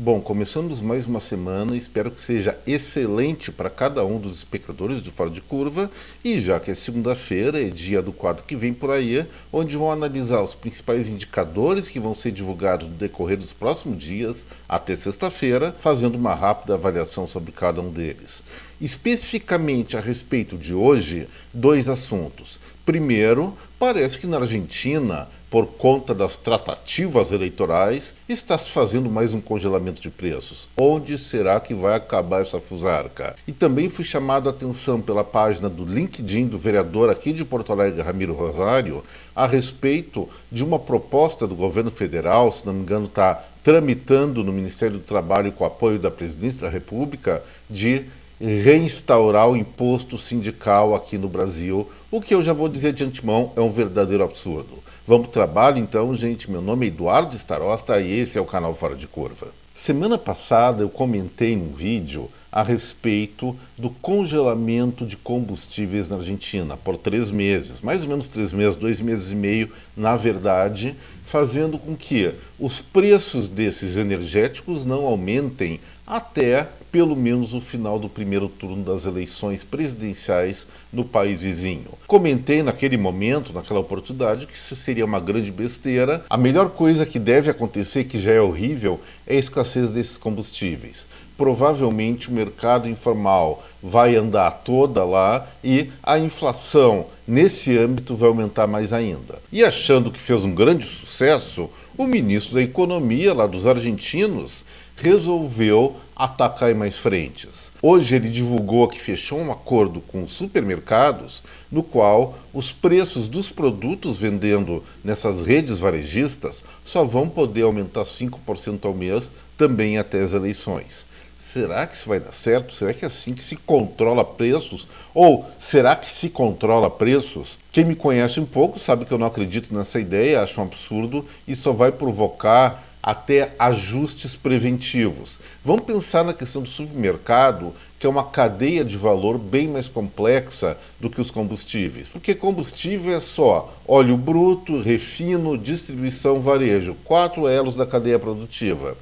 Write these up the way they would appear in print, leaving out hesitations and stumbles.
Bom, começamos mais uma semana, espero que seja excelente para cada um dos espectadores do Fora de Curva, e já que é segunda-feira, é dia do quadro que vem por aí, onde vão analisar os principais indicadores que vão ser divulgados no decorrer dos próximos dias até sexta-feira, fazendo uma rápida avaliação sobre cada um deles. Especificamente a respeito de hoje, dois assuntos. Primeiro, parece que na Argentina, por conta das tratativas eleitorais, está se fazendo mais um congelamento de preços. Onde será que vai acabar essa fusarca? E também fui chamado a atenção pela página do LinkedIn do vereador aqui de Porto Alegre, Ramiro Rosário, a respeito de uma proposta do governo federal, se não me engano está tramitando no Ministério do Trabalho com o apoio da Presidência da República, de reinstaurar o imposto sindical aqui no Brasil, o que eu já vou dizer de antemão é um verdadeiro absurdo. Vamos para o trabalho então, gente. Meu nome é Eduardo Starosta e esse é o canal Fora de Curva. Semana passada eu comentei num vídeo a respeito do congelamento de combustíveis na Argentina por 3 meses, mais ou menos 3 meses, 2 meses e meio, na verdade, fazendo com que os preços desses energéticos não aumentem até pelo menos o final do primeiro turno das eleições presidenciais no país vizinho. Comentei naquele momento, naquela oportunidade, que isso seria uma grande besteira. A melhor coisa que deve acontecer, que já é horrível, é a escassez desses combustíveis. Provavelmente o mercado informal vai andar toda lá e a inflação nesse âmbito vai aumentar mais ainda. E achando que fez um grande sucesso, o ministro da Economia lá dos argentinos resolveu atacar em mais frentes. Hoje ele divulgou que fechou um acordo com os supermercados, no qual os preços dos produtos vendendo nessas redes varejistas só vão poder aumentar 5% ao mês, também até as eleições. Será que isso vai dar certo? Será que é assim que se controla preços? Ou será que se controla preços? Quem me conhece um pouco sabe que eu não acredito nessa ideia, acho um absurdo e só vai provocar até ajustes preventivos. Vamos pensar na questão do supermercado, que é uma cadeia de valor bem mais complexa do que os combustíveis. Porque combustível é só óleo bruto, refino, distribuição, varejo. 4 elos da cadeia produtiva.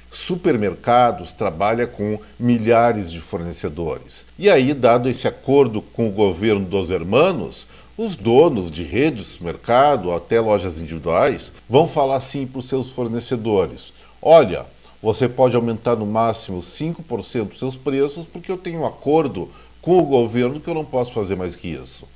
Supermercados trabalha com milhares de fornecedores. E aí, dado esse acordo com o governo dos hermanos, os donos de redes de supermercado, até lojas individuais, vão falar assim para os seus fornecedores: olha, você pode aumentar no máximo 5% os seus preços porque eu tenho um acordo com o governo que eu não posso fazer mais que isso.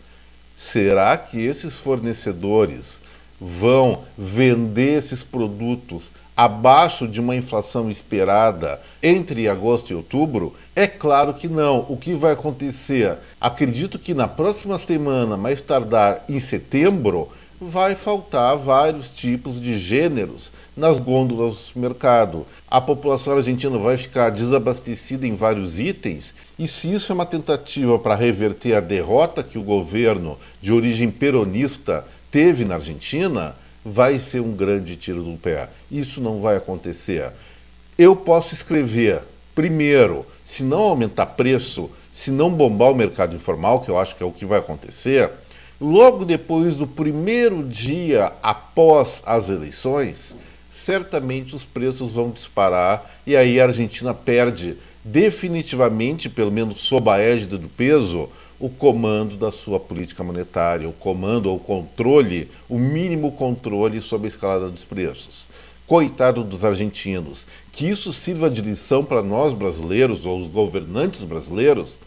Será que esses fornecedores vão vender esses produtos abaixo de uma inflação esperada entre agosto e outubro? É claro que não. O que vai acontecer? Acredito que na próxima semana, mais tardar em setembro, vai faltar vários tipos de gêneros nas gôndolas do supermercado. A população argentina vai ficar desabastecida em vários itens, e se isso é uma tentativa para reverter a derrota que o governo de origem peronista teve na Argentina, vai ser um grande tiro do pé. Isso não vai acontecer. Eu posso escrever, primeiro, se não aumentar preço, se não bombar o mercado informal, que eu acho que é o que vai acontecer, logo depois do primeiro dia após as eleições, certamente os preços vão disparar e aí a Argentina perde definitivamente, pelo menos sob a égide do peso, o comando da sua política monetária, o comando ou controle, o mínimo controle sobre a escalada dos preços. Coitado dos argentinos, que isso sirva de lição para nós brasileiros ou os governantes brasileiros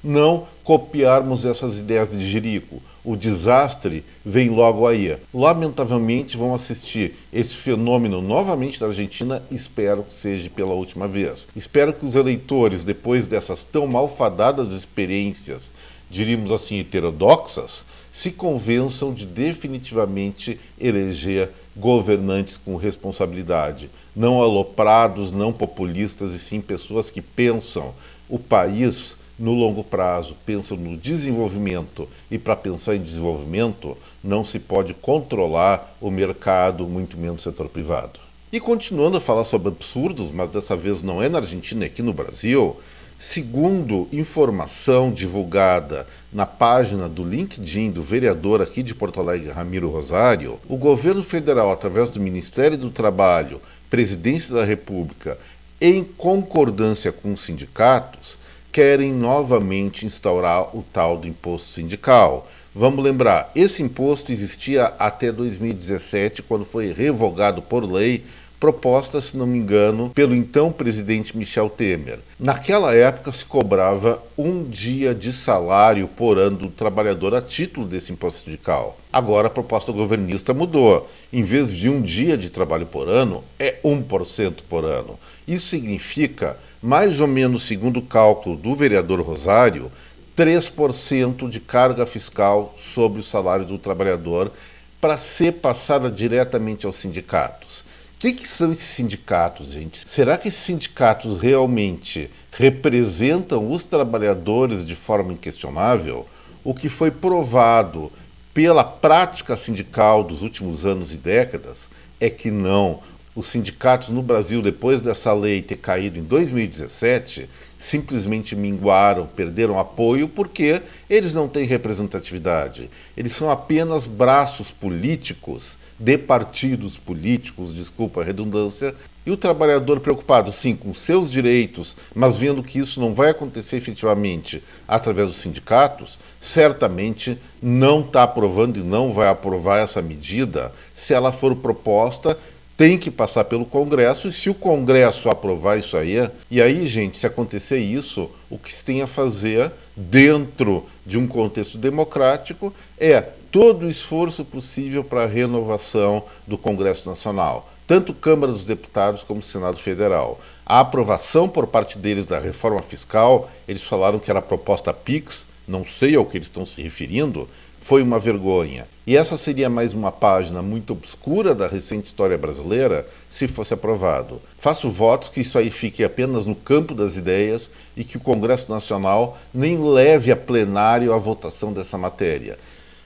não copiarmos essas ideias de Jerico. O desastre vem logo aí. Lamentavelmente vão assistir esse fenômeno novamente da Argentina, espero que seja pela última vez. Espero que os eleitores, depois dessas tão malfadadas experiências, diríamos assim, heterodoxas, se convençam de definitivamente eleger governantes com responsabilidade, não aloprados, não populistas, e sim pessoas que pensam o país no longo prazo, pensam no desenvolvimento, e para pensar em desenvolvimento não se pode controlar o mercado, muito menos o setor privado. E continuando a falar sobre absurdos, mas dessa vez não é na Argentina, é aqui no Brasil, segundo informação divulgada na página do LinkedIn do vereador aqui de Porto Alegre, Ramiro Rosário, o governo federal, através do Ministério do Trabalho, Presidência da República em concordância com os sindicatos, querem novamente instaurar o tal do imposto sindical. Vamos lembrar, esse imposto existia até 2017, quando foi revogado por lei, proposta, se não me engano, pelo então presidente Michel Temer. Naquela época se cobrava um dia de salário por ano do trabalhador a título desse imposto sindical. Agora a proposta governista mudou. Em vez de um dia de trabalho por ano, é 1% por ano. Isso significa, mais ou menos segundo o cálculo do vereador Rosário, 3% de carga fiscal sobre o salário do trabalhador para ser passada diretamente aos sindicatos. O que são esses sindicatos, gente? Será que esses sindicatos realmente representam os trabalhadores de forma inquestionável? O que foi provado pela prática sindical dos últimos anos e décadas é que não. Os sindicatos no Brasil, depois dessa lei ter caído em 2017, simplesmente minguaram, perderam apoio porque eles não têm representatividade. Eles são apenas braços políticos de partidos políticos, desculpa a redundância, e o trabalhador preocupado, sim, com seus direitos, mas vendo que isso não vai acontecer efetivamente através dos sindicatos, certamente não está aprovando e não vai aprovar essa medida se ela for proposta. Tem que passar pelo Congresso, e se o Congresso aprovar isso aí, e aí, gente, se acontecer isso, o que se tem a fazer dentro de um contexto democrático é todo o esforço possível para a renovação do Congresso Nacional, tanto Câmara dos Deputados como Senado Federal. A aprovação por parte deles da reforma fiscal, eles falaram que era a proposta PIX, não sei ao que eles estão se referindo, foi uma vergonha. E essa seria mais uma página muito obscura da recente história brasileira se fosse aprovado. Faço votos que isso aí fique apenas no campo das ideias e que o Congresso Nacional nem leve a plenário a votação dessa matéria.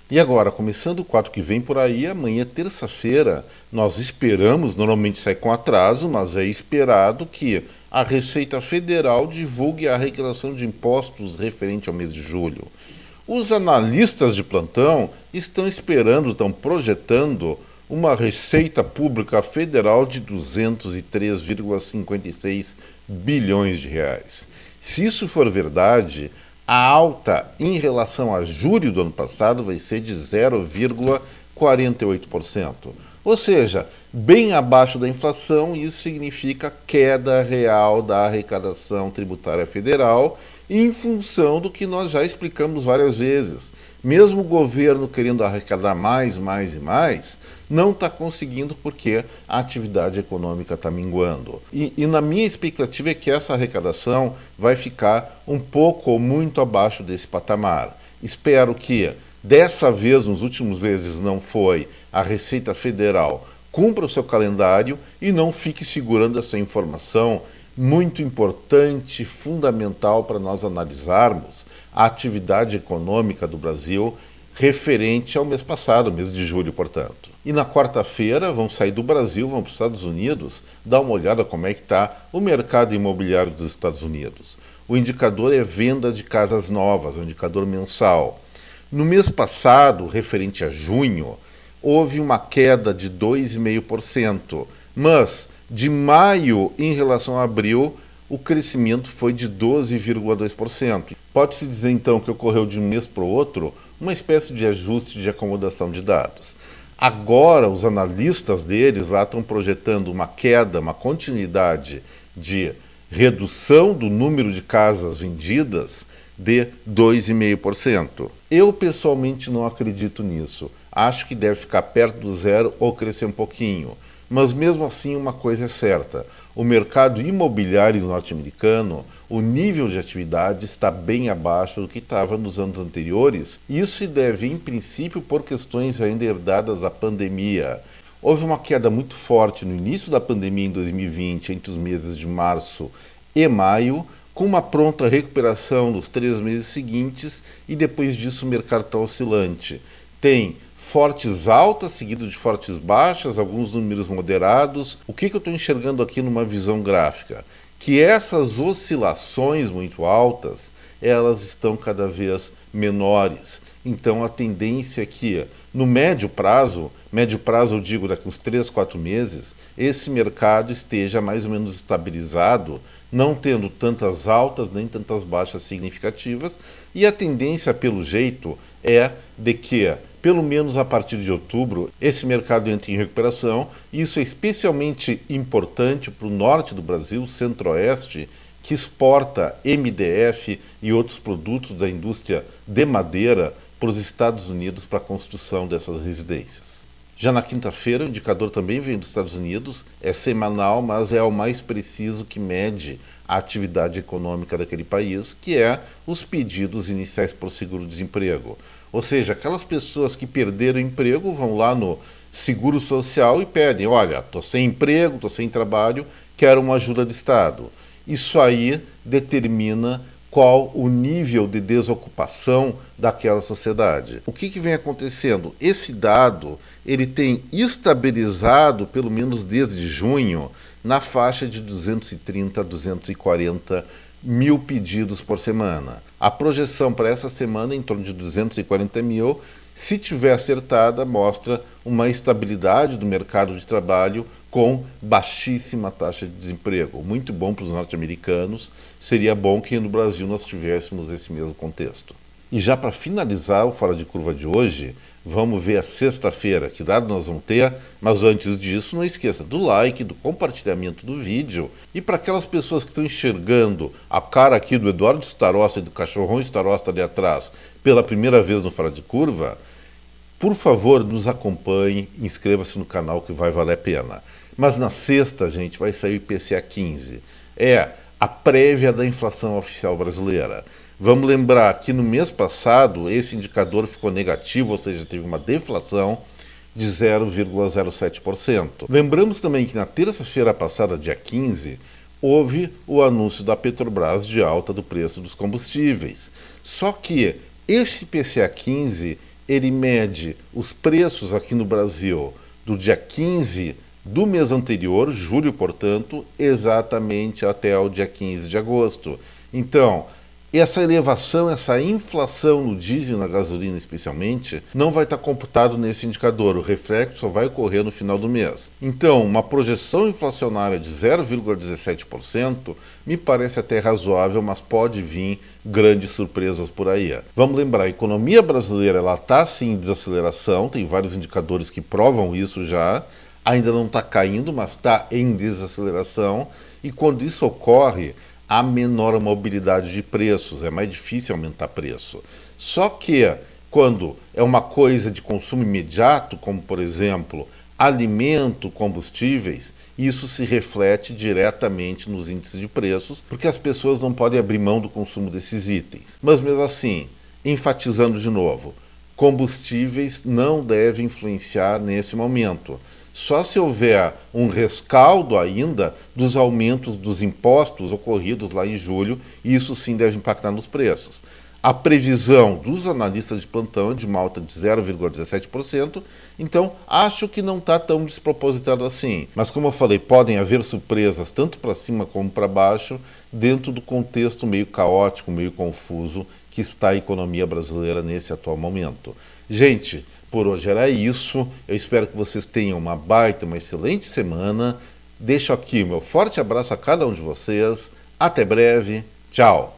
E agora, começando o quadro que vem por aí, amanhã, terça-feira, nós esperamos, normalmente sai com atraso, mas é esperado que a Receita Federal divulgue a arrecadação de impostos referente ao mês de julho. Os analistas de plantão estão esperando, estão projetando uma receita pública federal de 203,56 bilhões de reais. Se isso for verdade, a alta em relação a julho do ano passado vai ser de 0,48%. Ou seja, bem abaixo da inflação, isso significa queda real da arrecadação tributária federal, em função do que nós já explicamos várias vezes. Mesmo o governo querendo arrecadar mais, não está conseguindo porque a atividade econômica está minguando. E na minha expectativa é que essa arrecadação vai ficar um pouco ou muito abaixo desse patamar. Espero que dessa vez, nos últimos meses, não foi, a Receita Federal cumpra o seu calendário e não fique segurando essa informação muito importante, fundamental para nós analisarmos a atividade econômica do Brasil referente ao mês passado, mês de julho, portanto. E na quarta-feira vão sair do Brasil, vão para os Estados Unidos, dar uma olhada como é que está o mercado imobiliário dos Estados Unidos. O indicador é venda de casas novas, o indicador mensal. No mês passado, referente a junho, houve uma queda de 2,5%, mas de maio em relação a abril, o crescimento foi de 12,2%. Pode-se dizer então que ocorreu de um mês para o outro uma espécie de ajuste de acomodação de dados. Agora, os analistas deles lá estão projetando uma queda, uma continuidade de redução do número de casas vendidas de 2,5%. Eu pessoalmente não acredito nisso. Acho que deve ficar perto do zero ou crescer um pouquinho. Mas mesmo assim, uma coisa é certa: o mercado imobiliário norte-americano, o nível de atividade está bem abaixo do que estava nos anos anteriores. Isso se deve, em princípio, por questões ainda herdadas da pandemia. Houve uma queda muito forte no início da pandemia em 2020, entre os meses de março e maio, com uma pronta recuperação nos 3 meses seguintes, e depois disso o mercado está oscilante. Tem fortes altas, seguido de fortes baixas, alguns números moderados. O que eu estou enxergando aqui numa visão gráfica? Que essas oscilações muito altas, elas estão cada vez menores. Então a tendência é que no médio prazo eu digo daqui uns 3, 4 meses, esse mercado esteja mais ou menos estabilizado, não tendo tantas altas nem tantas baixas significativas, e a tendência, pelo jeito, é de que, pelo menos a partir de outubro, esse mercado entre em recuperação. Isso é especialmente importante para o norte do Brasil, centro-oeste, que exporta MDF e outros produtos da indústria de madeira para os Estados Unidos para a construção dessas residências. Já na quinta-feira, o indicador também vem dos Estados Unidos, é semanal, mas é o mais preciso que mede a atividade econômica daquele país, que é os pedidos iniciais por seguro-desemprego. Ou seja, aquelas pessoas que perderam o emprego vão lá no Seguro Social e pedem, olha, estou sem emprego, estou sem trabalho, quero uma ajuda do Estado. Isso aí determina qual o nível de desocupação daquela sociedade. O que vem acontecendo? Esse dado ele tem estabilizado, pelo menos desde junho, na faixa de 230 a 240 mil pedidos por semana. A projeção para essa semana é em torno de 240 mil. Se tiver acertada, mostra uma estabilidade do mercado de trabalho com baixíssima taxa de desemprego. Muito bom para os norte-americanos. Seria bom que no Brasil nós tivéssemos esse mesmo contexto. E já para finalizar o Fora de Curva de hoje, vamos ver a sexta-feira, que dado nós vamos ter, mas antes disso não esqueça do like, do compartilhamento do vídeo, e para aquelas pessoas que estão enxergando a cara aqui do Eduardo Starosta e do cachorrão Starosta ali atrás pela primeira vez no Fora de Curva, por favor, nos acompanhe, inscreva-se no canal que vai valer a pena. Mas na sexta, gente, vai sair o IPCA 15. É a prévia da inflação oficial brasileira. Vamos lembrar que no mês passado esse indicador ficou negativo, ou seja, teve uma deflação de 0,07%. Lembramos também que na terça-feira passada, dia 15, houve o anúncio da Petrobras de alta do preço dos combustíveis. Só que esse IPCA 15, ele mede os preços aqui no Brasil do dia 15 do mês anterior, julho, portanto, exatamente até o dia 15 de agosto. Então, essa elevação, essa inflação no diesel e na gasolina especialmente, não vai estar computado nesse indicador. O reflexo só vai ocorrer no final do mês. Então, uma projeção inflacionária de 0,17% me parece até razoável, mas pode vir grandes surpresas por aí. Vamos lembrar, a economia brasileira está sim em desaceleração, tem vários indicadores que provam isso já. Ainda não está caindo, mas está em desaceleração, e quando isso ocorre, há menor mobilidade de preços, é mais difícil aumentar preço. Só que quando é uma coisa de consumo imediato, como por exemplo, alimento, combustíveis, isso se reflete diretamente nos índices de preços, porque as pessoas não podem abrir mão do consumo desses itens. Mas mesmo assim, enfatizando de novo, combustíveis não devem influenciar nesse momento. Só se houver um rescaldo ainda dos aumentos dos impostos ocorridos lá em julho, isso sim deve impactar nos preços. A previsão dos analistas de plantão é de uma alta de 0,17%, então acho que não está tão despropositado assim. Mas como eu falei, podem haver surpresas tanto para cima como para baixo, dentro do contexto meio caótico, meio confuso que está a economia brasileira nesse atual momento. Gente, por hoje era isso. Eu espero que vocês tenham uma excelente semana. Deixo aqui o meu forte abraço a cada um de vocês. Até breve. Tchau.